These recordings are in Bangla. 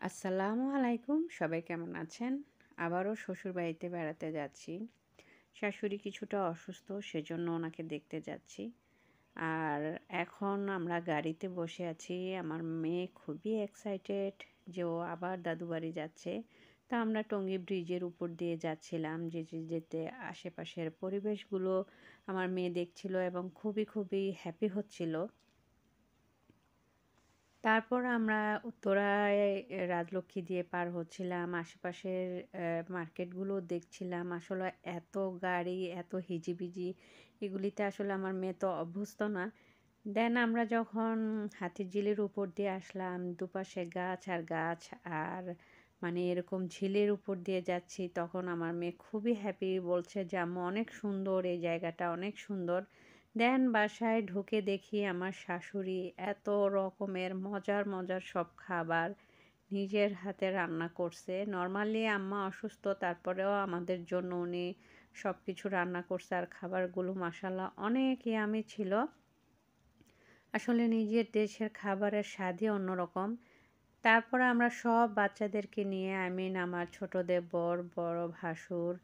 আসসালামু আলাইকুম, সবাই কেমন আছেন? আবারও শ্বশুরবাড়িতে বেড়াতে যাচ্ছি। শাশুড়ি কিছুটা অসুস্থ, সেজন্য ওনাকে দেখতে যাচ্ছি। আর এখন আমরা গাড়িতে বসে আছি। আমার মেয়ে খুবই এক্সাইটেড যে ও আবার দাদু বাড়ি যাচ্ছে। তা আমরা টঙ্গী ব্রিজের উপর দিয়ে যাচ্ছিলাম। যেতে যেতে আশেপাশের পরিবেশগুলো আমার মেয়ে দেখছিল এবং খুবই হ্যাপি হচ্ছিল। তারপর আমরা উত্তরায় রাজলক্ষ্মী দিয়ে পার হচ্ছিলাম। আশেপাশের মার্কেটগুলো দেখছিলাম। আসলে এত গাড়ি, এত হিজিবিজি, এগুলিতে আসলে আমার মেয়ে তো অভ্যস্ত না। দেন আমরা যখন হাতিরঝিলের উপর দিয়ে আসলাম, দুপাশে গাছ আর গাছ, আর মানে এরকম ঝিলের উপর দিয়ে যাচ্ছি, তখন আমার মেয়ে খুবই হ্যাপি, বলছে যে আম্মু অনেক সুন্দর, এই জায়গাটা অনেক সুন্দর। দেন বাসায় ঢুকে দেখি আমার শাশুড়ি এত রকমের মজার সব খাবার নিজের হাতে রান্না করছে। নর্মালি আম্মা অসুস্থ, তারপরেও আমাদের জন্য উনি সব কিছু রান্না করছে, আর খাবারগুলো মাশাল্লাহ অনেক ইয়ামি ছিল। আসলে নিজের দেশের খাবারের স্বাদই অন্যরকম। তারপরে আমরা সব বাচ্চাদেরকে নিয়ে, আমার ছোট দেবর, বড় ভাসুর,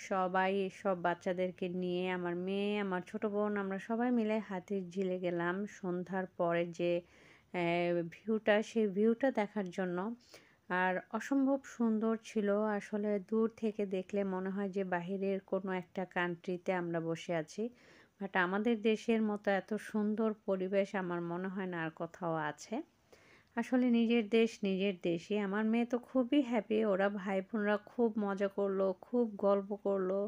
সবাই, সব বাচ্চাদেরকে নিয়ে, আমার মেয়ে, আমার ছোট বোন, আমরা সবাই মিলে হাতিরঝিলে গেলাম সন্ধ্যার পরে যে ভিউটা, সেই ভিউটা দেখার জন্য। আর অসম্ভব সুন্দর ছিল। আসলে দূর থেকে দেখলে মনে হয় যে বাহিরের কোনো একটা কান্ট্রিতে আমরা বসে আছি। বাট আমাদের দেশের মতো এত সুন্দর পরিবেশ আমার মনে হয় না আর কোথাও আছে। আসলে নিজের দেশ নিজের দেশই। আমার মেয়ে তো খুবই হ্যাপি। ওরা ভাই বোনরা খুব মজা করলো, খুব গল্প করলো।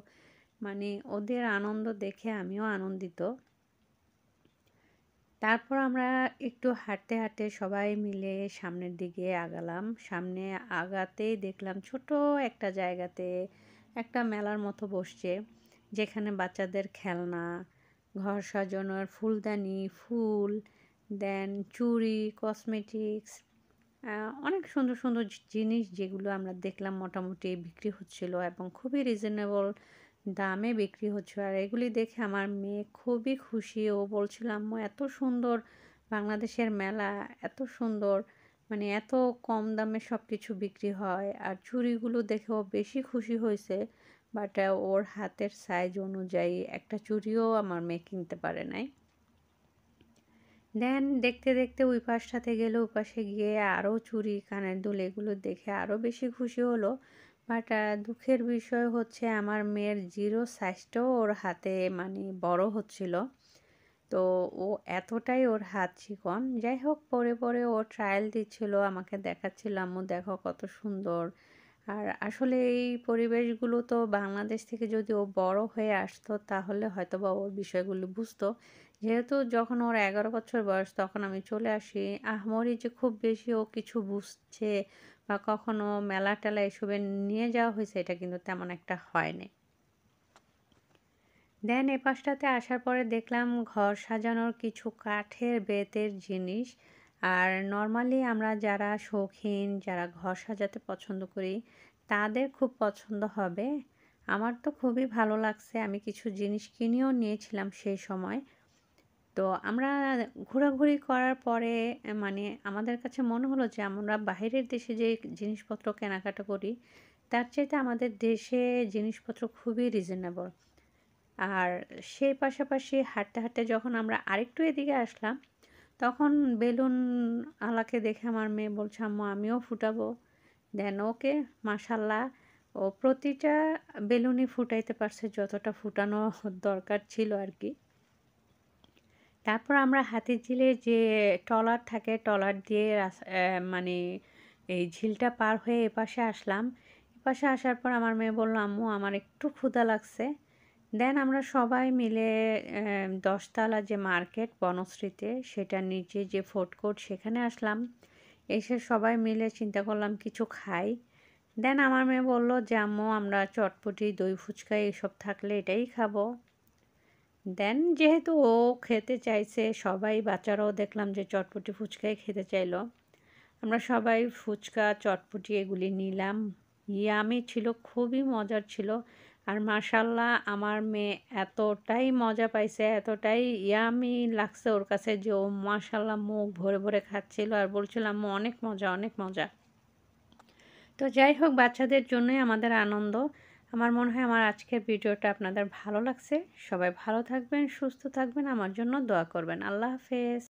মানে ওদের আনন্দ দেখে আমিও আনন্দিত। তারপর আমরা একটু হাঁটতে সবাই মিলে সামনের দিকে আগালাম। সামনে আগাতেই দেখলাম ছোট একটা জায়গাতে একটা মেলার মতো বসছে, যেখানে বাচ্চাদের খেলনা, ঘর সাজানোর ফুলদানি, ফুল, দেন চুড়ি, কসমেটিক্স, অনেক সুন্দর জিনিস, যেগুলো আমরা দেখলাম মোটামুটি বিক্রি হচ্ছিল এবং খুবই রিজনেবল দামে বিক্রি হচ্ছে। আর এগুলি দেখে আমার মেয়ে খুবই খুশি। ও বলছিল আম্মু এত সুন্দর বাংলাদেশের মেলা, এত সুন্দর, মানে এত কম দামে সব কিছু বিক্রি হয়। আর চুড়িগুলো দেখে ও বেশি খুশি হয়েছে। বাট ওর হাতের সাইজ অনুযায়ী একটা চুড়িও আমার মেয়ে কিনতে পারে নাই। দেন দেখতে ওই পাশটাতে গেলে, ওই পাশে গিয়ে আরও চুড়ি, কানের দুল, এগুলো দেখে আরও বেশি খুশি হলো। বাট দুঃখের বিষয় হচ্ছে আমার মেয়ের জিরো সাইজটাও ওর হাতে মানে বড় হচ্ছিল। তো ও এতটাই ওর হাত চিকন। যাই হোক, পরে ও ট্রায়াল দিচ্ছিল, আমাকে দেখাচ্ছিল আম্মু দেখো কত সুন্দর। আর আসলে এই পরিবেশগুলো তো বাংলাদেশ থেকে যদি ও বড় হয়ে আসতো, তাহলে হয়তোবা ওর বিষয়গুলো বুঝতো। যেহেতু যখন ওর 11 বছর বয়স, তখন আমি চলে আসি, আহামরি যে খুব বেশি ও কিছু বুঝছে বা কখনো মেলা টেলা এসবে নিয়ে যাওয়া হয়েছে, এটা কিন্তু তেমন একটা হয়নি। দেন এ পাশটাতে আসার পরে দেখলাম ঘর সাজানোর কিছু কাঠের বেতের জিনিস। আর নর্মালি আমরা যারা শৌখিন, যারা ঘর সাজাতে পছন্দ করি, তাদের খুব পছন্দ হবে। আমার তো খুবই ভালো লাগছে। আমি কিছু জিনিস কিনেও নিয়েছিলাম সেই সময়। তো আমরা ঘোরাঘুরি করার পরে মানে আমাদের কাছে মনে হলো যে আমরা বাইরের দেশে যে জিনিসপত্র কেনাকাটা করি, তার চাইতে আমাদের দেশে জিনিসপত্র খুবই রিজনেবল। আর সেই পাশাপাশি হাঁটতে যখন আমরা আরেকটু এদিকে আসলাম, তখন বেলুন আলাকে দেখে আমার মেয়ে বলছে আম্মু আমিও ফুটাবো। দেন ওকে, মাশাল্লাহ, ও প্রতিটা বেলুনই ফুটাইতে পারছে যতটা ফুটানো দরকার ছিল আর কি। তারপর আমরা হাতিরঝিলের যে ট্রলার থাকে, ট্রলার দিয়ে মানে এই ঝিলটা পার হয়ে এপাশে আসলাম। এপাশে আসার পর আমার মেয়ে বলল আম্মু আমার একটু ক্ষুধা লাগছে। দেন আমরা সবাই মিলে 10 তলা যে মার্কেট বনশ্রীতে, সেটার নিচে যে ফুড কোর্ট, সেখানে আসলাম। এসে সবাই মিলে চিন্তা করলাম কিছু খাই। দেন আমার মেয়ে বলল যে আম্মু আমরা চটপটি, দই ফুচকা এসব থাকলে এটাই খাবো। দেন যেহেতু ও খেতে চাইছে, সবাই বাচ্চারাও দেখলাম যে চটপটি ফুচকাই খেতে চাইলো। আমরা সবাই ফুচকা, চটপটি এগুলি নিলাম। ইয়ামি ছিল, খুবই মজার ছিল। আর মাশাল্লাহ আমার মেয়ে এতটাই মজা পাইছে, এতটাই ইয়ামি লাগছে ওর কাছে যে ও মাশাল্লাহ মুখ ভরে খাচ্ছিল আর বলছিল আম্মু অনেক মজা, অনেক মজা। তো যাই হোক, বাচ্চাদের জন্যই আমাদের আনন্দ। আমার মনে হয় আমার আজকের ভিডিওটা আপনাদের ভালো লাগছে। সবাই ভালো থাকবেন, সুস্থ থাকবেন, আমার জন্য দোয়া করবেন। আল্লাহ হাফেজ।